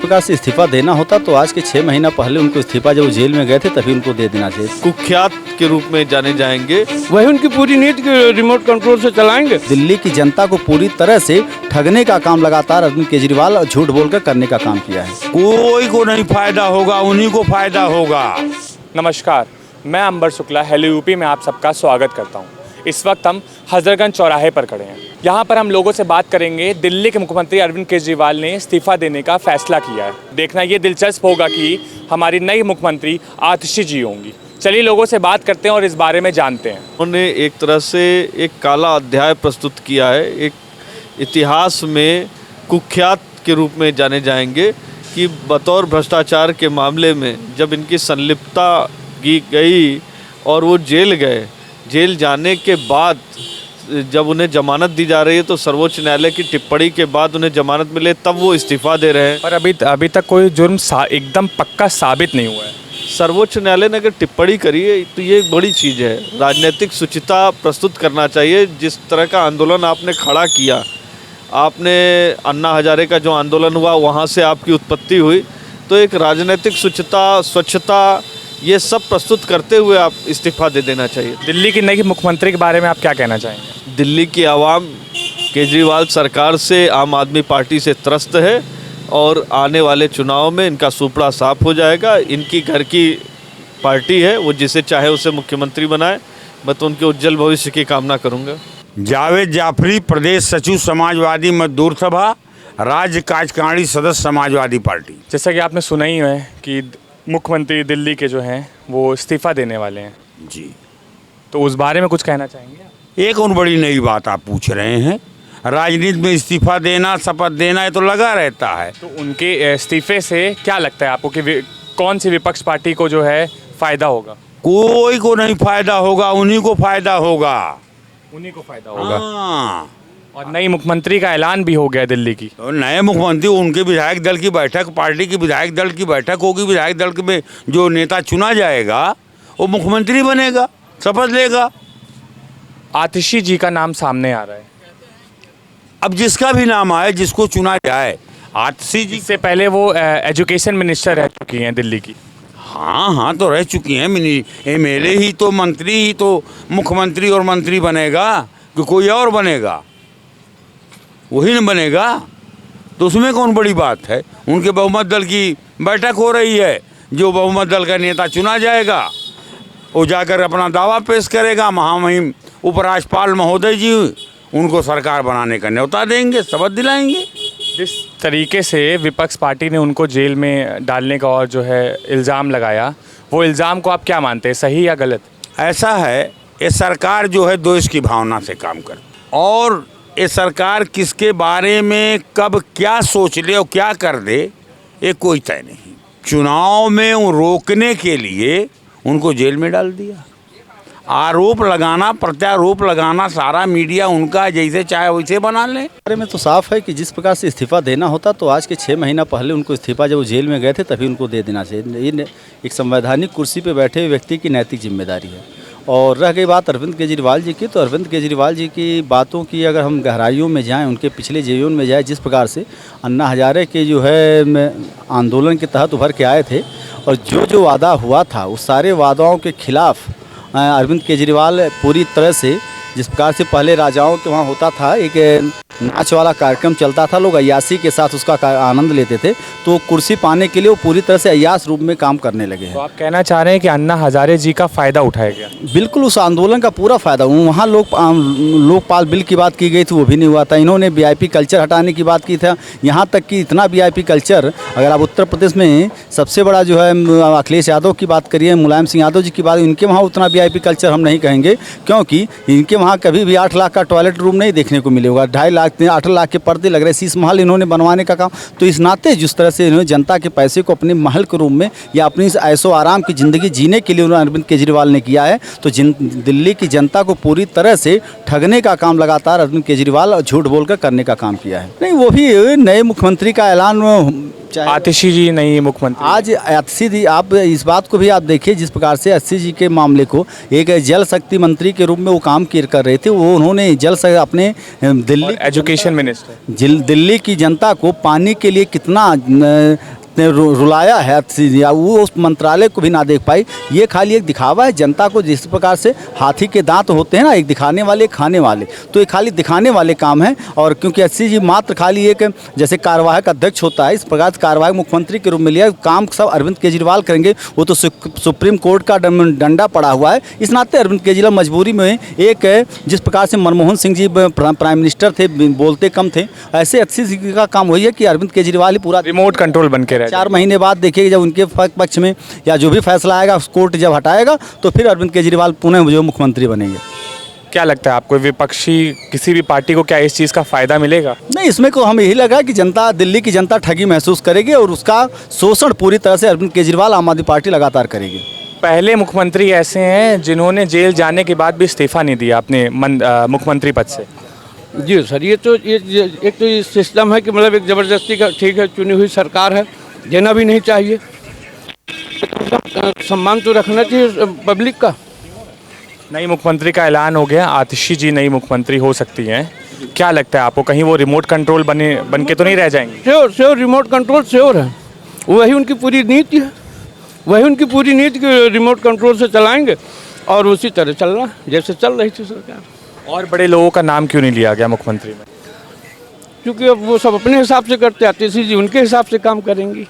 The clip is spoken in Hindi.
प्रकार से इस्तीफा देना होता तो आज के 6 महीना पहले उनको इस्तीफा जब वो जेल में गए थे तभी उनको दे देना चाहिए। कुख्यात के रूप में जाने जाएंगे, वही उनकी पूरी नीति रिमोट कंट्रोल से चलाएंगे। दिल्ली की जनता को पूरी तरह से ठगने का काम लगातार अरविंद केजरीवाल झूठ बोलकर करने का काम किया है। कोई को नहीं फायदा होगा, उन्हीं को फायदा होगा। नमस्कार, मैं अंबर शुक्ला हेलो यूपी में आप सबका स्वागत करता हूं। इस वक्त हम हजरतगंज चौराहे पर खड़े हैं। यहां पर हम लोगों से बात करेंगे। दिल्ली के मुख्यमंत्री अरविंद केजरीवाल ने इस्तीफा देने का फैसला किया है। देखना ये दिलचस्प होगा कि हमारी नई मुख्यमंत्री आतिशी जी होंगी। चलिए लोगों से बात करते हैं और इस बारे में जानते हैं। उन्होंने एक तरह से एक काला अध्याय प्रस्तुत किया है। एक इतिहास में कुख्यात के रूप में जाने जाएंगे कि बतौर भ्रष्टाचार के मामले में जब इनकी संलिप्तता की गई और वो जेल गए, जेल जाने के बाद जब उन्हें जमानत दी जा रही है तो सर्वोच्च न्यायालय की टिप्पणी के बाद उन्हें जमानत मिले तब वो इस्तीफा दे रहे हैं। पर अभी तक कोई जुर्म एकदम पक्का साबित नहीं हुआ है। सर्वोच्च न्यायालय ने अगर टिप्पणी करी है तो ये एक बड़ी चीज़ है। राजनीतिक शुचिता प्रस्तुत करना चाहिए। जिस तरह का आंदोलन आपने खड़ा किया, आपने अन्ना हजारे का जो आंदोलन हुआ वहाँ से आपकी उत्पत्ति हुई, तो एक राजनीतिक शुचिता, स्वच्छता, ये सब प्रस्तुत करते हुए आप इस्तीफा दे देना चाहिए। दिल्ली की नई मुख्यमंत्री के बारे में आप क्या कहना चाहेंगे? दिल्ली की आवाम केजरीवाल सरकार से, आम आदमी पार्टी से त्रस्त है और आने वाले चुनाव में इनका सुपड़ा साफ हो जाएगा। इनकी घर की पार्टी है, वो जिसे चाहे उसे मुख्यमंत्री बनाए। मैं तो उनके उज्जवल भविष्य की कामना करूंगा। जावेद जाफरी, प्रदेश सचिव समाजवादी मजदूर सभा, राज्य कार्यकारिणी सदस्य समाजवादी पार्टी। जैसा कि आपने सुना ही है कि मुख्यमंत्री दिल्ली के जो हैं वो इस्तीफा देने वाले हैं जी, तो उस बारे में कुछ कहना चाहेंगे? एक और बड़ी नई बात आप पूछ रहे हैं। राजनीति में इस्तीफा देना, शपथ देना, ये तो लगा रहता है। तो उनके इस्तीफे से क्या लगता है आपको कि कौन सी विपक्ष पार्टी को जो है फायदा होगा? कोई को नहीं फायदा होगा, उन्हीं को फायदा होगा। उन्हीं को फायदा होगा। हाँ। और नई मुख्यमंत्री का ऐलान भी हो गया दिल्ली की। तो नए मुख्यमंत्री, उनके विधायक दल की बैठक, पार्टी की विधायक दल की बैठक होगी। विधायक दल में जो नेता चुना जाएगा वो मुख्यमंत्री बनेगा, शपथ लेगा। आतिशी जी का नाम सामने आ रहा है। अब जिसका भी नाम आए, जिसको चुना जाए। आतिशी जी इससे पहले वो एजुकेशन मिनिस्टर रह चुकी हैं दिल्ली की। हाँ, तो रह चुकी हैं। एमएलए ही तो, मंत्री ही तो मुख्यमंत्री और मंत्री बनेगा कि कोई और बनेगा? वही न बनेगा। तो उसमें कौन बड़ी बात है? उनके बहुमत दल की बैठक हो रही है। जो बहुमत दल का नेता चुना जाएगा वो जाकर अपना दावा पेश करेगा। महामहिम उपराज्यपाल महोदय जी उनको सरकार बनाने का न्योता देंगे, शपथ दिलाएंगे। जिस तरीके से विपक्ष पार्टी ने उनको जेल में डालने का और जो है इल्ज़ाम लगाया, वो इल्ज़ाम को आप क्या मानते हैं, सही या गलत? ऐसा है, ये सरकार जो है देश की भावना से काम कर, और ये सरकार किसके बारे में कब क्या सोच ले और क्या कर दे ये कोई तय नहीं। चुनाव में रोकने के लिए उनको जेल में डाल दिया। आरोप लगाना, प्रत्यारोप लगाना, सारा मीडिया उनका जैसे चाहे वैसे बना ले। बारे में तो साफ है कि जिस प्रकार से इस्तीफा देना होता तो आज के 6 महीना पहले उनको इस्तीफा जब वो जेल में गए थे तभी उनको दे देना चाहिए। ये एक संवैधानिक कुर्सी पे बैठे हुए व्यक्ति की नैतिक जिम्मेदारी है। और रह गई बात अरविंद केजरीवाल जी की, तो अरविंद केजरीवाल जी की बातों की अगर हम गहराइयों में जाएं, उनके पिछले जीवन में जाएं, जिस प्रकार से अन्ना हजारे के जो है आंदोलन के तहत उभर के आए थे और जो वादा हुआ था उस सारे वादाओं के खिलाफ अरविंद केजरीवाल पूरी तरह से, जिस प्रकार से पहले राजाओं के वहाँ होता था, एक नाच वाला कार्यक्रम चलता था, लोग अय्यासी के साथ उसका आनंद लेते थे, तो कुर्सी पाने के लिए वो पूरी तरह से अय्यास रूप में काम करने लगे हैं। तो आप कहना चाह रहे हैं कि अन्ना हजारे जी का फ़ायदा उठाया गया? बिल्कुल, उस आंदोलन का पूरा फ़ायदा। वहाँ लोकपाल बिल की बात की गई थी, वो भी नहीं हुआ था। इन्होंने वीआईपी कल्चर हटाने की बात की था। यहाँ तक कि इतना वीआईपी कल्चर, अगर आप उत्तर प्रदेश में सबसे बड़ा जो है अखिलेश यादव की बात करिए, मुलायम सिंह यादव जी की बात, इनके वहाँ उतना वीआईपी कल्चर हम नहीं कहेंगे, क्योंकि इनके वहाँ कभी भी 8 लाख का टॉयलेट रूम नहीं देखने को मिलेगा। 2.5 लाख 8 लाख के पर्दे लग रहे, शीश महल इन्होंने बनवाने का काम। तो इस नाते जिस तरह से इन्होंने जनता के पैसे को अपने महल के रूम में या अपनी इस ऐशो आराम की ज़िंदगी जीने के लिए उन्होंने अरविंद केजरीवाल ने किया है, तो दिल्ली की जनता को पूरी तरह से ठगने का काम लगातार अरविंद केजरीवाल झूठ बोलकर करने का काम किया है। नहीं, वो भी नए मुख्यमंत्री का ऐलान, आतिशी जी नहीं मुख्यमंत्री। आज आतिशी जी, आप इस बात को भी आप देखिए, जिस प्रकार से आतिशी जी के मामले को एक जल शक्ति मंत्री के रूप में वो काम कर रहे थे, वो उन्होंने अपने दिल्ली एजुकेशन मिनिस्टर, दिल्ली की जनता को पानी के लिए कितना ने रुलाया है आतिशी जी, वो उस मंत्रालय को भी ना देख पाई। ये खाली एक दिखावा है जनता को, जिस प्रकार से हाथी के दांत होते हैं ना, एक दिखाने वाले एक खाने वाले, तो ये खाली दिखाने वाले काम है। और क्योंकि आतिशी जी मात्र खाली एक जैसे कार्यवाहक अध्यक्ष होता है, इस प्रकार से कार्यवाहक मुख्यमंत्री के रूप में लिया, काम सब अरविंद केजरीवाल करेंगे। वो तो सुप्रीम कोर्ट का डंडा पड़ा हुआ है। इस नाते अरविंद केजरीवाल मजबूरी में एक जिस प्रकार से मनमोहन सिंह जी प्राइम मिनिस्टर थे, बोलते कम थे, ऐसे आतिशी जी का काम वही है कि अरविंद केजरीवाल ही पूरा रिमोट कंट्रोल बन के रहे। 4 महीने बाद देखिए जब उनके पक्ष में या जो भी फैसला आएगा कोर्ट जब हटाएगा तो फिर अरविंद केजरीवाल पुनः जो मुख्यमंत्री बनेंगे। क्या लगता है आपको, विपक्षी किसी भी पार्टी को क्या इस चीज़ का फ़ायदा मिलेगा? नहीं, इसमें को हमें यही लगा कि जनता, दिल्ली की जनता ठगी महसूस करेगी और उसका शोषण पूरी तरह से अरविंद केजरीवाल आम आदमी पार्टी लगातार करेगी। पहले मुख्यमंत्री ऐसे हैं जिन्होंने जेल जाने के बाद भी इस्तीफा नहीं दिया अपने मुख्यमंत्री पद से। जी सर, ये एक तो ये सिस्टम है कि मतलब एक ज़बरदस्ती का, ठीक है चुनी हुई सरकार है, देना भी नहीं चाहिए, सम्मान तो रखना चाहिए पब्लिक का। नई मुख्यमंत्री का ऐलान हो गया, आतिशी जी नई मुख्यमंत्री हो सकती हैं। क्या लगता है आपको, कहीं वो रिमोट कंट्रोल बन के तो नहीं रह जाएंगे? श्योर रिमोट कंट्रोल श्योर है, वही उनकी पूरी नीति है, वही उनकी पूरी नीति कि रिमोट कंट्रोल से चलाएंगे और उसी तरह चलना जैसे चल रही थी सरकार। और बड़े लोगों का नाम क्यों नहीं लिया गया मुख्यमंत्री में? क्योंकि अब वो सब अपने हिसाब से करते, आतिशी जी उनके हिसाब से काम करेंगी।